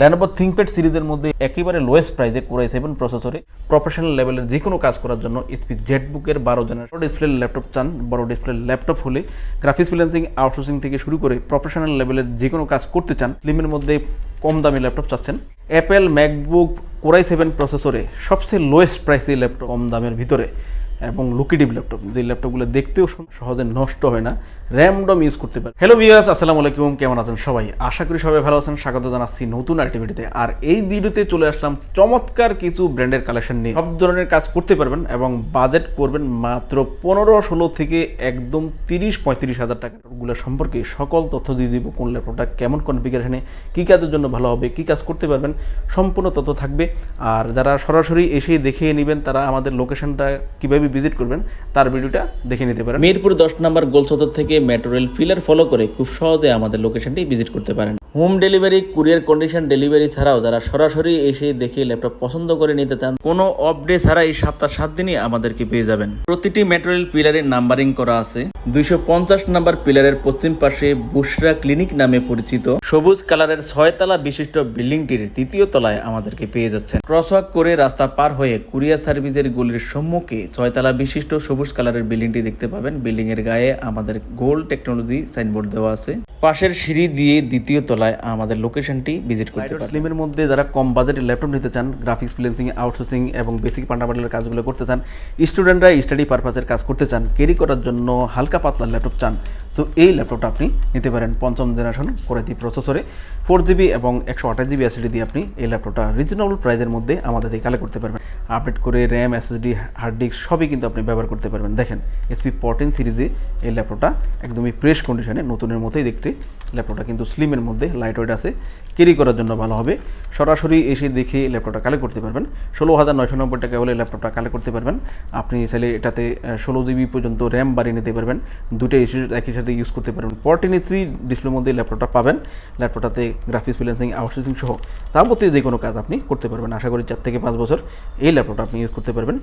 Lenovo ThinkPad সিরিজের মধ্যে একেবারে লোয়েস্ট প্রাইসে Core i7 প্রসেসরে প্রফেশনাল লেভেলের যে কোনো কাজ করার জন্য HP জেটবুকের 12 জেনারেশন ডিসপ্লে ল্যাপটপ চান। বড় ডিসপ্লে ল্যাপটপ হলে গ্রাফিক্স ফ্রিল্যান্সিং আউটসোর্সিং থেকে শুরু করে প্রফেশনাল লেভেলের যে কোনো কাজ করতে চান, স্লিমের মধ্যে কম দামি ল্যাপটপ চাচ্ছেন, অ্যাপেল ম্যাকবুক Core i7 প্রসেসরে সবচেয়ে লোয়েস্ট প্রাইসে ল্যাপটপ কম দামের ভিতরে এবং লুকেটিভ ল্যাপটপ, যে ল্যাপটপগুলো দেখতেও সহজে নষ্ট হয় না, র্যামডম ইউজ করতে পারে। হ্যালো ভিউয়ার্স, আসসালামু আলাইকুম, কেমন আছেন সবাই? আশা করি সবাই ভালো আছেন। স্বাগত জানাচ্ছি নতুন আইটেমিটিতে। আর এই ভিডিওতে চলে আসলাম চমৎকার কিছু ব্র্যান্ডের কালেকশন নিয়ে। সব ধরনের কাজ করতে পারবেন এবং বাজেট করবেন মাত্র 15-16 থেকে একদম 30-35 হাজার টাকাগুলো সম্পর্কে সকল তথ্য দিয়ে দিব। কোন ল্যাপটপটা কেমন কনফিগারেশনে, কী কাজের জন্য ভালো হবে, কী কাজ করতে পারবেন, সম্পূর্ণ তথ্য থাকবে। আর যারা সরাসরি এসে দেখিয়ে নেবেন তারা আমাদের লোকেশনটা কীভাবে ভিজিট করবেন তার ভিডিওটা দেখে নিতে পারেন। মিরপুর 10 নম্বর গোলচত্বর থেকে মেট্রো রেল ফিলার ফলো করে খুব সহজে আমাদের লোকেশনটি ভিজিট করতে পারেন। Home delivery, courier condition delivery ছাড়াও যারা সরাসরি এসে দেখে ল্যাপটপ পছন্দ করে নিতে চান, কোনো অফ ডে ছাড়া এই সপ্তাহ 7 দিনই আমাদেরকে পেয়ে যাবেন। প্রতিটি মেট্রো রেল পিলারের নাম্বারিং করা আছে। 250 নম্বর পিলারের পশ্চিম পাশে বুশরা ক্লিনিক নামে পরিচিত সবুজ কালারের 6 তলা বিশিষ্ট বিল্ডিংটির 3য় তলায় আমাদেরকে পেয়ে যাচ্ছেন। ক্রসওয়াক করে রাস্তা পার হয়ে কুরিয়ার সার্ভিসের গলির সম্মুখে 6 তলা বিশিষ্ট সবুজ কালারের বিল্ডিংটি দেখতে পাবেন। বিল্ডিং এর গায়ে আমাদের গোল্ড টেকনোলজি সাইনবোর্ড দেওয়া আছে। পাশের সিঁড়ি দিয়ে 2য় তলায় আমাদের লোকেশনটি ভিজিট করতে পারেন। স্লিমের মধ্যে যারা কম বাজেটের ল্যাপটপ নিতে চান, গ্রাফিক্স ফ্রিল্যান্সিং আউটসোর্সিং এবং বেসিক ফান্ডামেন্টালের কাজগুলো করতে চান, স্টুডেন্টরা স্টাডি পারপাসের কাজ করতে চান, ক্যারি করার জন্য হালকা পাতলা ল্যাপটপ চান, তো এই ল্যাপটপটা আপনি নিতে পারেন। 5ম জেনারেশন Core i3 প্রসেসরে 4GB এবং 128GB SSD দিয়ে আপনি এই ল্যাপটপটা রিজনেবল প্রাইসের মধ্যে আমাদের থেকে কালেক্ট করতে পারবেন। আপডেট করে র্যাম, SSD, হার্ড ডিস্ক সবই কিন্তু আপনি ব্যবহার করতে পারবেন। দেখেন HP 14 সিরিজে এই ল্যাপটপটা একদমই ফ্রেশ কন্ডিশনে, নতুনের মতোই দেখতে। ল্যাপটপটা কিন্তু স্লিমের মধ্যে লাইট ওয়েট আছে, ক্যারি করার জন্য ভালো হবে। সরাসরি এসে দেখে ল্যাপটপটা কালেক্ট করতে পারবেন। 16,990 টাকা হলে ল্যাপটপটা কালেক্ট করতে পারবেন। আপনি চাইলে এটাতে 16GB পর্যন্ত র্যাম বাড়িয়ে নিতে পারবেন। দুটো একই সাথে ইউজ করতে পারবেন। 14 ইঞ্চি ডিসপ্লের মধ্যে ল্যাপটপটা পাবেন। ল্যাপটপটাতে গ্রাফিক্স ফ্রিল্যান্সিং আউটসোর্সিং সহ যাবতীয় যে কোনো কাজ আপনি করতে পারবেন। আশা করি 4 থেকে 5 বছর এই ল্যাপটপটা আপনি ইউজ করতে পারবেন।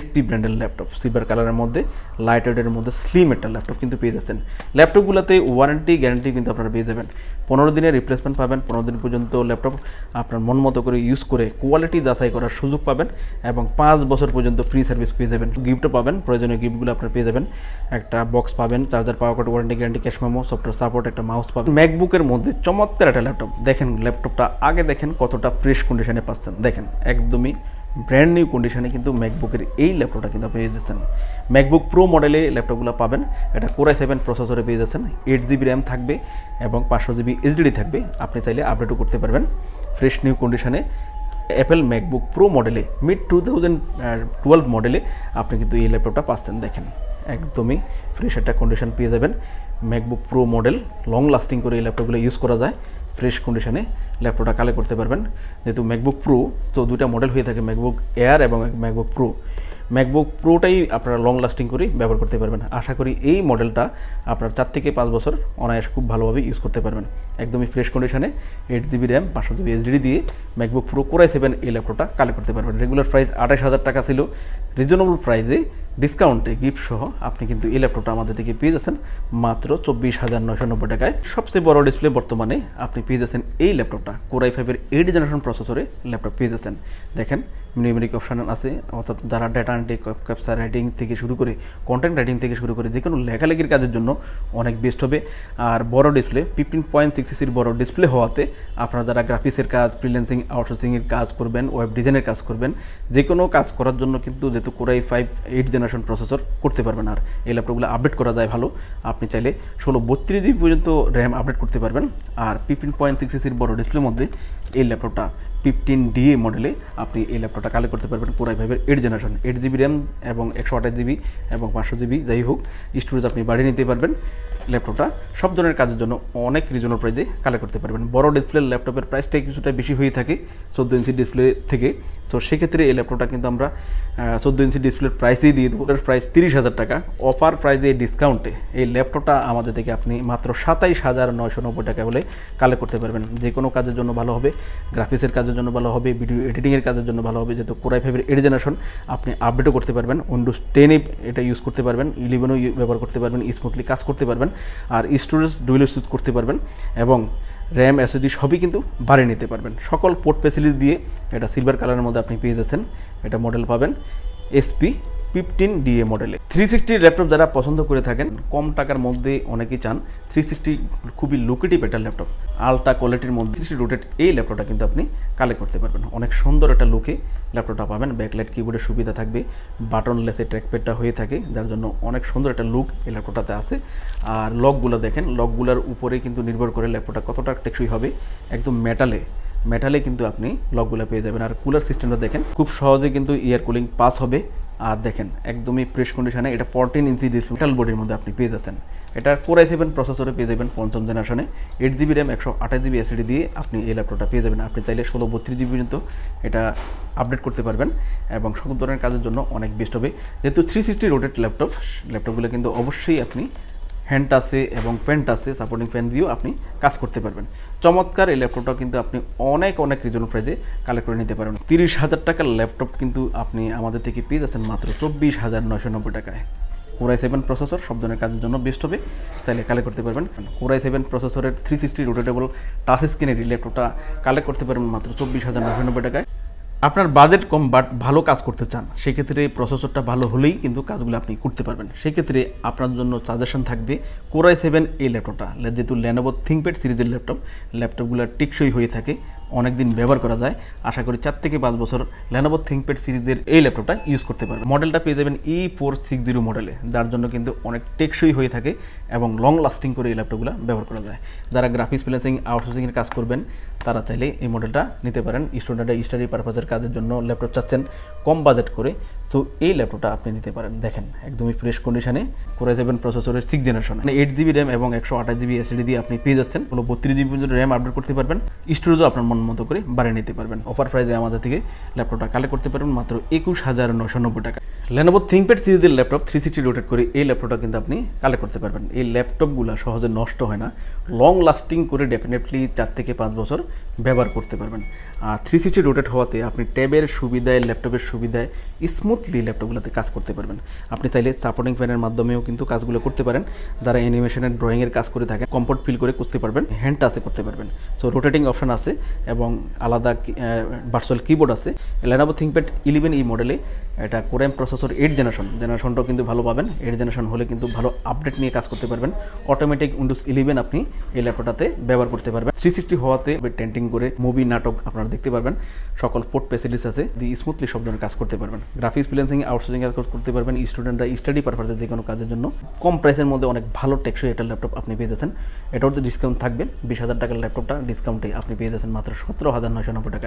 HP ব্র্যান্ডের ল্যাপটপ, সিলভার কালারের মধ্যে, লাইট ওয়েটের মধ্যে স্লিম একটা ল্যাপটপ কিন্তু পেয়ে যাচ্ছেন। ল্যাপটপগুলোতে ওয়ারেন্টি গ্যারান্টি কিন্তু আপনারা পেয়ে যাবেন। 15 দিনের রিপ্লেসমেন্ট পাবেন। 15 দিন পর্যন্ত ল্যাপটপ আপনার মন মতো করে ইউজ করে কোয়ালিটি যাচাই করার সুযোগ পাবেন এবং 5 বছর পর্যন্ত ফ্রি সার্ভিস পেয়ে যাবেন। গিফটও পাবেন, প্রয়োজনীয় গিফটগুলো আপনারা পেয়ে যাবেন। একটা বক্স পাবেন, charger, power card, warranty guarantee, cash memo, software support, একটা মাউস পাবেন। ম্যাকবুকের মধ্যে চমৎকার একটা ল্যাপটপ। দেখেন ল্যাপটপটা আগে দেখেন কতটা ফ্রেশ কন্ডিশনে পাচ্ছেন। দেখেন একদমই ব্র্যান্ড নিউ কন্ডিশনে কিন্তু ম্যাকবুকের এই ল্যাপটপটা কিন্তু পেয়ে যাচ্ছেন। ম্যাকবুক প্রো মডেলে ল্যাপটপগুলো পাবেন। এটা Core i7 প্রসেসরে পেয়ে যাচ্ছেন। 8GB র্যাম থাকবে এবং 500GB SSD থাকবে। আপনি চাইলে আপডেটও করতে পারবেন। ফ্রেশ নিউ কন্ডিশনে অ্যাপেল ম্যাকবুক প্রো মডেলে, মিড 2012 মডেলে আপনি কিন্তু এই ল্যাপটপটা পাচ্ছেন। দেখেন একদমই ফ্রেশ একটা কন্ডিশন পেয়ে যাবেন। MacBook pro model long lasting করে এই ল্যাপটপগুলো ইউজ করা যায়। ফ্রেশ কন্ডিশনে ল্যাপটপটা কালেক্ট করতে পারবেন। যেহেতু ম্যাকবুক প্রো, তো দুটা মডেল হয়ে থাকে, ম্যাকবুক এয়ার এবং ম্যাকবুক প্রো। ম্যাকবুক প্রোটাই আপনারা লং লাস্টিং করে ব্যবহার করতে পারবেন। আশা করি এই মডেলটা আপনার 4 থেকে 5 বছর অনায়াসে খুব ভালোভাবে ইউজ করতে পারবেন। একদমই ফ্রেশ কন্ডিশনে 8GB র্যাম, 500GB SSD দিয়ে ম্যাকবুক প্রো Core i7 এই ল্যাপটপটা কালেক্ট করতে পারবেন। রেগুলার প্রাইস 28,000 টাকা ছিল। রিজনেবল প্রাইসে ডিসকাউন্টে গিফট সহ আপনি কিন্তু এই ল্যাপটপটা আমাদের থেকে পেয়ে যাচ্ছেন মাত্র 24,990 টাকায়। সবচেয়ে বড় ডিসপ্লে বর্তমানে আপনি পেয়ে যাচ্ছেন এই ল্যাপটপটা Core i5 এর 8 জেনারেশন প্রসেসরে ল্যাপটপ পেয়ে যাচ্ছেন। দেখেন নিউমেরিক অপশন আছে, অর্থাৎ যারা ডেটা এন্ট্রি, ক্যাপচার রাইটিং থেকে শুরু করে কন্টেন্ট রাইটিং থেকে শুরু করে যে কোনো লেখালেখির কাজের জন্য অনেক বেস্ট হবে। আর বড় ডিসপ্লে 15.6 ইঞ্চির বড় ডিসপ্লে হওয়াতে আপনারা যারা গ্রাফিক্সের কাজ, ফ্রিল্যান্সিং আউটসোর্সিংয়ের কাজ করবেন, ওয়েব ডিজাইনের কাজ করবেন, যে কোনো কাজ করার জন্য কিন্তু যেহেতু Core i5 8 জেনারেশন প্রসেসর করতে পারবেন। আর এই ল্যাপটপগুলো আপডেট করা যায় ভালো। আপনি চাইলে 16-32GB পর্যন্ত র্যাম আপডেট করতে পারবেন। আর 15.6 ইঞ্চির বড় ডিসপ্লের মধ্যে এই ল্যাপটপটা 15DA মডেলে আপনি এই ল্যাপটপটা কালেক্ট করতে পারবেন। Core i5 এর 8 জেনারেশন, 8GB র্যাম এবং 128GB এবং 500GB যাই হোক স্টোরেজ আপনি বাড়িয়ে নিতে পারবেন। ল্যাপটপটা সব ধরনের কাজের জন্য অনেক রিজনেবল প্রাইসে কালেক্ট করতে পারবেন। বড় ডিসপ্লের ল্যাপটপের প্রাইসটা কিছুটা বেশি হয়ে থাকে 14 ইঞ্চি ডিসপ্লে থেকে। সো সেক্ষেত্রে এই ল্যাপটপটা কিন্তু আমরা 14 ইঞ্চি ডিসপ্লের প্রাইসেই দিয়ে দেবো। এটার প্রাইস 30,000 টাকা। অফার প্রাইসে ডিসকাউন্টে এই ল্যাপটপটা আমাদের থেকে আপনি মাত্র 27,990 টাকা হলে কালেক্ট করতে পারবেন। যে কোনো কাজের জন্য ভালো হবে। গ্রাফিক্সের কাজের জন্য ভালো হবে, ভিডিও এডিটিংয়ের কাজের জন্য ভালো হবে, যেহেতু কোর i5 8 জেনারেশন আপনি আপডেটও করতে পারবেন, উইন্ডোজ 10 এটা ইউজ করতে পারবেন, 11ও ব্যবহার করতে পারবেন, স্মুথলি কাজ করতে পারবেন, আর স্টোরেজ ডুয়েল ইউজ করতে পারবেন, এবং র্যাম এসএসডি সবই কিন্তু বাড়িয়ে নিতে পারবেন। সকল পোর্ট ফ্যাসিলিটি দিয়ে এটা সিলভার কালারের মধ্যে আপনি পেয়ে যাচ্ছেন। এটা মডেল পাবেন SP15DA মডেলে। 360 ল্যাপটপ যারা পছন্দ করে থাকেন, কম টাকার মধ্যে অনেকেই চান 360 খুবই লুকেটিভ একটা ল্যাপটপ, আলট্রা কোয়ালিটির মধ্যে 360 রোটেট এই ল্যাপটপটা কিন্তু আপনি কালেক্ট করতে পারবেন। অনেক সুন্দর একটা লুকে ল্যাপটপটা পাবেন, ব্যাকলাইট কিবোর্ডের সুবিধা থাকবে, বাটনলেসে ট্র্যাকপ্যাডটা হয়ে থাকে, যার জন্য অনেক সুন্দর একটা লুক এই ল্যাপটপটাতে আছে। আর লকগুলো দেখেন, লকগুলোর উপরে কিন্তু নির্ভর করে ল্যাপটপটা কতটা টেকসই হবে। একদম মেটালে কিন্তু আপনি লকগুলো পেয়ে যাবেন। আর কুলার সিস্টেমটা দেখেন, খুব সহজে কিন্তু এয়ার কুলিং পাস হবে। আর দেখেন একদমই ফ্রেশ কন্ডিশনে, এটা 14 ইঞ্চি ডিসপ্লে মেটাল বডির মধ্যে আপনি পেয়ে যাচ্ছেন। এটা কোর i7 প্রসেসরে পেয়ে যাবেন 5ম জেনারেশনে, 8GB র্যাম 128GB SSD দিয়ে আপনি এই ল্যাপটপটা পেয়ে যাবেন। আপনি চাইলে 16-32GB পর্যন্ত এটা আপডেট করতে পারবেন, এবং সকল ধরনের কাজের জন্য অনেক বেস্ট হবে। যেহেতু 360 রোটেট ল্যাপটপগুলো কিন্তু অবশ্যই আপনি হ্যান্ড টাচে এবং ফ্যান টাচে সাপোর্টিং ফ্যান দিয়েও আপনি কাজ করতে পারবেন। চমৎকার এই ল্যাপটপটাও কিন্তু আপনি অনেক রিজনেবল প্রাইসে কালেক্ট করে নিতে পারবেন। 30,000 টাকার ল্যাপটপ কিন্তু আপনি আমাদের থেকে পেয়ে যাচ্ছেন মাত্র 24,990 টাকায়। কোর i7 প্রসেসর সব ধরনের কাজের জন্য বেস্ট হবে, চাইলে কালেক্ট করতে পারবেন। কোর i7 প্রসেসরের 360 রোটেটেবল টাচ স্ক্রিনের এই ল্যাপটপটা কালেক্ট করতে পারবেন মাত্র 24,990 টাকায়। আপনার বাজেট কম বাট ভালো কাজ করতে চান, সেক্ষেত্রে প্রসেসরটা ভালো হলেই কিন্তু কাজগুলো আপনি করতে পারবেন। সেক্ষেত্রে আপনার জন্য সাজেশন থাকবে কোর i7 এই ল্যাপটপটা। যেহেতু Lenovo ThinkPad সিরিজের ল্যাপটপগুলো টেকসই হয়ে থাকে, অনেক দিন ব্যবহার করা যায়। আশা করি 4 থেকে 5 বছর Lenovo ThinkPad সিরিজের এই ল্যাপটপটা ইউজ করতে পারবেন। মডেলটা পেয়ে যাবেন E460 মডেলে, যার জন্য কিন্তু অনেক টেকসই হয়ে থাকে এবং লং লাস্টিং করে এই ল্যাপটপগুলো ব্যবহার করা যায়। যারা গ্রাফিক্স ফ্রিল্যান্সিং আউটসোর্সিংয়ের কাজ করবেন, তারা চাইলে এই মডেলটা নিতে পারেন। স্টুডেন্টরা স্টাডি পারপাসের কাজের জন্য ল্যাপটপ চাচ্ছেন কম বাজেট করে, সো এই ল্যাপটপটা আপনি নিতে পারেন। দেখেন একদমই ফ্রেশ কন্ডিশনে, কোর i7 প্রসেসরের 6 জেনারেশন, 8GB র্যাম এবং 128GB SSD দিয়ে আপনি পেয়ে যাচ্ছেন। 32GB পর্যন্ত র্যাম আপডেট করতে পারবেন, স্টোরেজও আপনার মন মতো করে বাড়িয়ে নিতে পারবেন। অফার প্রাইসে আমাদের থেকে ল্যাপটপটা কালেক্ট করতে পারবেন মাত্র 21,990 টাকা। Lenovo ThinkPad সিরিজের ল্যাপটপ 360 রোটেট করে এই ল্যাপটপটা কিন্তু আপনি কালেক্ট করতে পারবেন। এই ল্যাপটপগুলো সহজে নষ্ট হয় না, লং লাস্টিং করে ডেফিনেটলি 4 থেকে 5 বছর ব্যবহার করতে পারবেন। আর 360 রোটেট হওয়াতে আপনি ট্যাবের সুবিধায়, ল্যাপটপের সুবিধায় স্মুথলি ল্যাপটপগুলোতে কাজ করতে পারবেন। আপনি চাইলে সাপোর্টিং ফ্যানের মাধ্যমেও কিন্তু কাজগুলো করতে পারেন। যারা অ্যানিমেশনের ড্রয়িংয়ের কাজ করে থাকেন, কমফোর্ট ফিল করে করতে পারবেন, হ্যান্ড টাচে করতে পারবেন। সো রোটেটিং অপশন আছে এবং আলাদা ভার্চুয়াল কিবোর্ড আছে। Lenovo ThinkPad 11 এই মডেলে, এটা কোর i প্রসেসর 8 জেনারেশনটাও কিন্তু ভালো পাবেন। 8 জেনারেশন হলে কিন্তু ভালো আপডেট নিয়ে কাজ করতে পারবেন। অটোমেটিক উইন্ডোজ 11 আপনি এই ল্যাপটপটাতে ব্যবহার করতে পারবেন। 360 হওয়াতে টেন্টিং করে মুভি, নাটক আপনারা দেখতে পারবেন। সকল পোর্ট ফ্যাসিলিটিস আছে, দিয়ে স্মুথলি সব ধরনের কাজ করতে পারবেন। গ্রাফিক্স ফ্রিল্যান্সিং আউটসোর্সিং কাজ করতে পারবেন। স্টুডেন্টরা স্টাডি পারপাসে যে কোনো কাজের জন্য কম প্রাইসের মধ্যে অনেক ভালো টেকসই একটা ল্যাপটপ আপনি পেয়ে যাচ্ছেন। এটাও তো ডিসকাউন্ট থাকবে, 20,000 টাকার ল্যাপটপটা ডিসকাউন্টে আপনি পেয়ে যাচ্ছেন মাত্র 17,990 টাকা।